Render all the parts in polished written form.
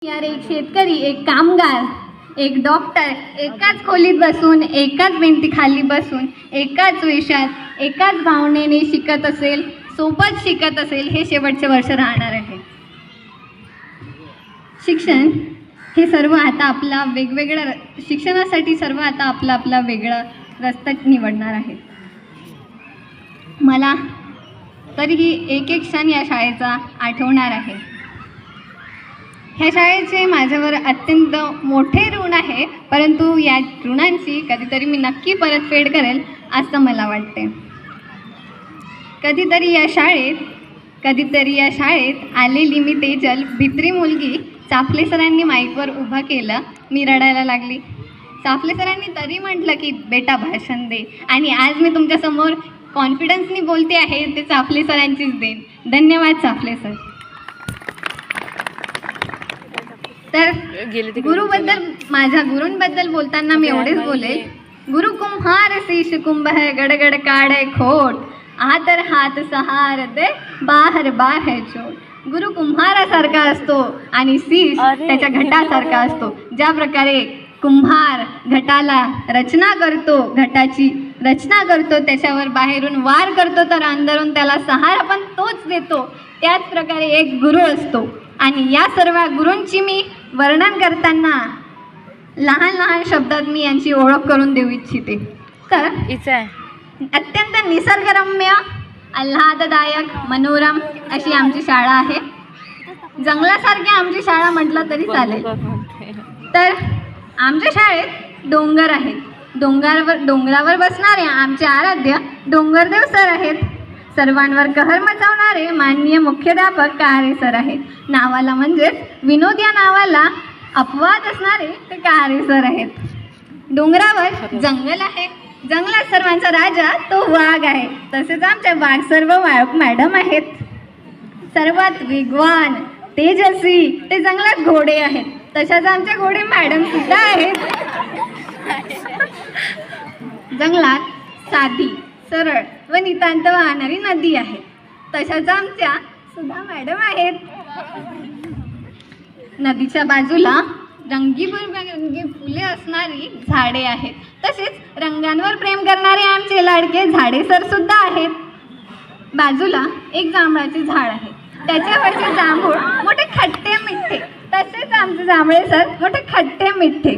Engineer, एक शेतकरी, एक कामगार, एक डॉक्टर एकाच खोलीत बसून, एकाच भिंतीखाली बसून, एकाच विषयात, एकाच भावनेने शिकत असेल, सोबत शिकत असेल, हे शेवटचे वर्ष राहणार आहे. शिक्षण हे सर्व आता आपला वेगवेगळा शिक्षणासाठी सर्व आता आपला वेगळा रस्ता निवडणार आहे. मला तरीही एक एक क्षण या शाळेचा आठवणार आहे. ह्या शाळेचे माझ्यावर अत्यंत मोठे ऋण आहे, परंतु या ऋणांची कधीतरी मी नक्की परतफेड करेल असं मला वाटते. कधीतरी या शाळेत आलेली मी तेजल भित्री मुलगी चाफले सरांनी माईकवर उभं केलं. मी रडायला लागली. चाफले सरांनी तरी म्हटलं की बेटा भाषण दे, आणि आज मी तुमच्यासमोर कॉन्फिडन्सनी बोलते आहे ते चाफले सरांचीच देन. धन्यवाद चाफले सर. तर माझ्या गुरूंबद्दल बोलताना मी एवढेच बोलेल. गुरु कुम्हार शीश कुंभ है, गडगड काढे खोट, आतर हात सहार दे, बाहेर बाहेर चोट. गुरु कुम्हारासारखा असतो आणि शीश त्याच्या घटासारखा असतो. ज्या प्रकारे कुंभार घटाला घटाची रचना करतो, त्याच्यावर बाहेरून वार करतो तर अंदरून त्याला सहारा पण तोच देतो, त्याच प्रकारे एक गुरु असतो. आणि या सर्व गुरूंची मी वर्णन करताना लहान लहान शब्दात मी यांची ओळख करून देऊ इच्छिते. तर अत्यंत निसर्गरम्य, आल्हाददायक, मनोरम अशी आमची शाळा आहे. जंगलासारखी आमची शाळा म्हटलं तरी चालेल. तर आमच्या शाळेत डोंगर आहेत. डोंगरावर बसणारे आमचे आराध्य डोंगरदेव सर आहेत. सर्वांवर कहर मचावणारे माननीय मुख्याध्यापक कहारे सर आहेत. नावाला म्हणजेच विनोद या नावाला अपवाद असणारे ते कहारे सर आहेत. डोंगरावर जंगल आहे. जंगलात सर्वांचा राजा तो वाघ आहे. तसेच आमच्या वाघ सर्व मॅडम आहेत. सर्वात वेगवान तेजस्वी ते जंगलात घोडे आहेत. तशाच आमच्या घोडे मॅडम सुद्धा आहेत. जंगलात साधी, सरळ व नितांत वाहणारी नदी आहे. तशाच आमच्या सुद्धा मॅडम आहेत. नदीच्या बाजूला रंगीबेरंगी फुले असणारी झाडे आहेत. तसेच रंगांवर प्रेम करणारे आमचे लाडके झाडे सर सुद्धा आहेत. बाजूला एक जांभळाचे झाड आहे. त्याच्यावरचे जांभूळ मोठे खट्टे मिठ्ठे. तसेच आमचे जांभळे सर मोठे खट्टे मिठ्ठे.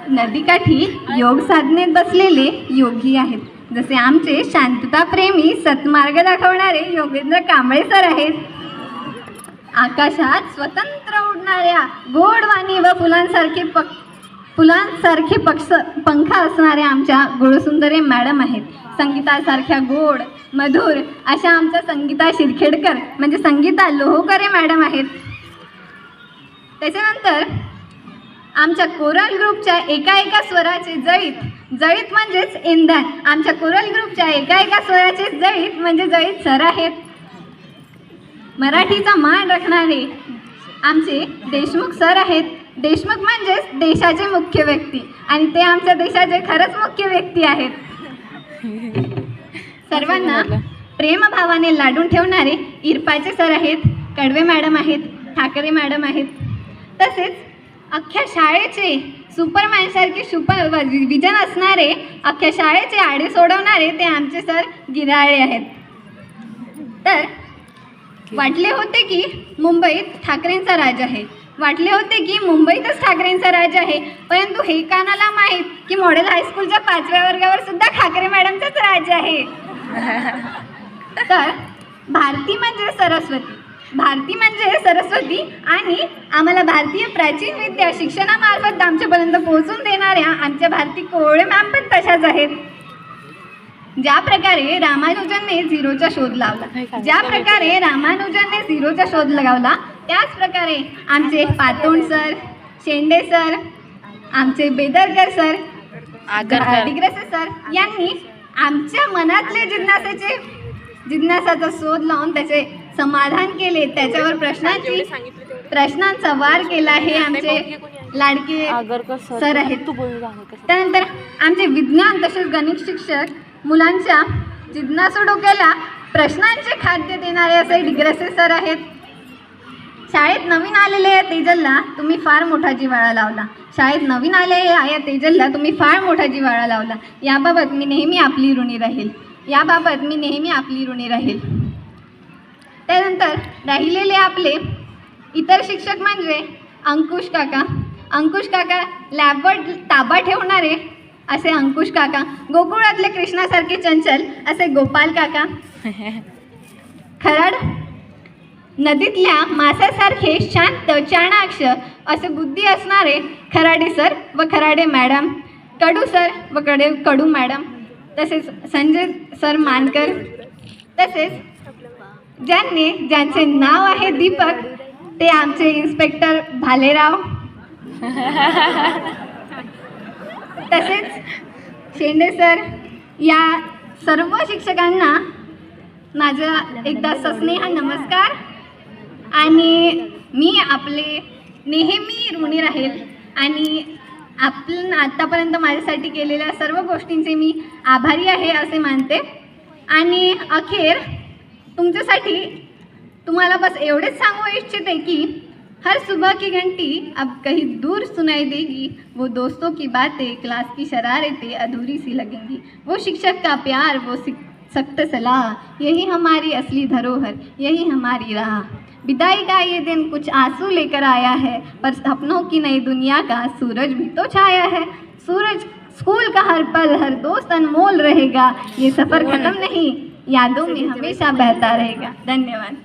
नदीकाठी योग साधनेत बसलेले योगी आहेत. जसे आमचे शांतता प्रेमी सत्मार्ग दाखवणारे योगेंद्र कांबळे सर आहेत. आकाशात स्वतंत्र उडणाऱ्या गोडवाणी व फुलांसारखे पंख असणाऱ्या आमच्या गुळसुंदरे मॅडम आहेत. संगीतासारख्या गोड मधुर अशा आमच्या संगीता शिरखेडकर म्हणजे संगीता लोहोकरे मॅडम आहेत. त्याच्यानंतर आमच्या कोरल ग्रुपच्या एका स्वराचे जळीत म्हणजेच इंधन. आमच्या कोरल ग्रुपच्या एका स्वराचे जळीत म्हणजे जळीत सर आहेत. मराठीचा मान राखणारे आमचे देशमुख सर आहेत. देशमुख म्हणजेच देशाचे मुख्य व्यक्ती, आणि ते आमच्या देशाचे खरंच मुख्य व्यक्ती आहेत. सर्वांना प्रेमभावाने लाडून ठेवणारे इरपाचे सर आहेत. कडवे मॅडम आहेत. ठाकरे मॅडम आहेत. तसेच अख्ख्या शाळेचे सुपरमॅनसारखे विजन असणारे, अख्ख्या शाळेचे आडे सोडवणारे ते आमचे सर गिराळे आहेत. तर वाटले होते की मुंबईत ठाकरेंचा राज आहे. वाटले होते की मुंबईतच ठाकरेंचा राज आहे, परंतु हे कानाला माहीत की मॉडेल हायस्कूलच्या 5व्या वर्गावर सुद्धा ठाकरे मॅडमचाच राज आहे. तर भारती म्हणजे सरस्वती, आणि आम्हाला भारतीय प्राचीन विद्या शिक्षणामार्फत आमच्यापर्यंत पोहोचून देणाऱ्या आमच्या भारती कोवळे मॅम पण तशाच आहेत. ज्या प्रकारे रामानुजनने झिरोचा शोध लावला, त्याच प्रकारे आमचे पातोंड सर, शेंडे सर, आमचे बेदरकर सर, डिग्रसे सर यांनी आमच्या मनातले जिज्ञासाचा शोध लावून त्याचे समाधान केले. त्याच्यावर प्रश्नांचा वार केला. हे आमचे लाडके सर आहेत. त्यानंतर आमचे विज्ञान तसेच गणित शिक्षक मुलांच्या जिज्ञासू डोक्याला प्रश्नांचे खाद्य देणारे असे डिग्रसे सर आहेत. शाळेत नवीन आलेले या तेजलला तुम्ही फार मोठा जिव्हाळा लावला. शाळेत नवीन आलेल्या या तेजलला तुम्ही फार मोठा जिव्हाळा लावला. याबाबत मी नेहमी आपली ऋणी राहील. याबाबत मी नेहमी आपली ऋणी राहील. त्यानंतर राहिलेले आपले इतर शिक्षक म्हणजे अंकुश काका. अंकुश काका लॅबवर ताबा ठेवणारे असे अंकुश काका, गोकुळातले कृष्णासारखे चंचल असे गोपाल काका, खराड नदीतल्या मासासारखे शांत चाणाक्ष असे बुद्धी असणारे खराडे सर व खराडे मॅडम, कडू सर व कडू मॅडम, तसेच संजय सर मानकर, तसेच ज्यांचे नाव आहे दीपक ते आमचे इन्स्पेक्टर भालेराव, तसेच शेंडे सर. या सर्व शिक्षकांना माझा एकदा सस्नेह नमस्कार. आणि मी आपले नेहमी ऋणी राहील आणि आपण आत्तापर्यंत माझ्यासाठी केलेल्या सर्व गोष्टींचे मी आभारी आहे असे मानते. आणि अखेर तुमच्यासाठी तुम्हाला बस एवढेच सांगू इच्छिते की हर सुबह की घंटी अब कहीं दूर सुनाई देगी. वो दोस्तों की बातें, क्लास की शरारतें अधूरी सी लगेंगी. वो शिक्षक का प्यार, वो सख्त सलाह, यही हमारी असली धरोहर, यही हमारी राह. विदाई का ये दिन कुछ आंसू लेकर आया है, पर सपनों की नई दुनिया का सूरज भी तो छाया है. सूरज स्कूल का हर पल, हर दोस्त अनमोल रहेगा. ये सफ़र खत्म नहीं, यादों में हमेशा बहता रहेगा. धन्यवाद.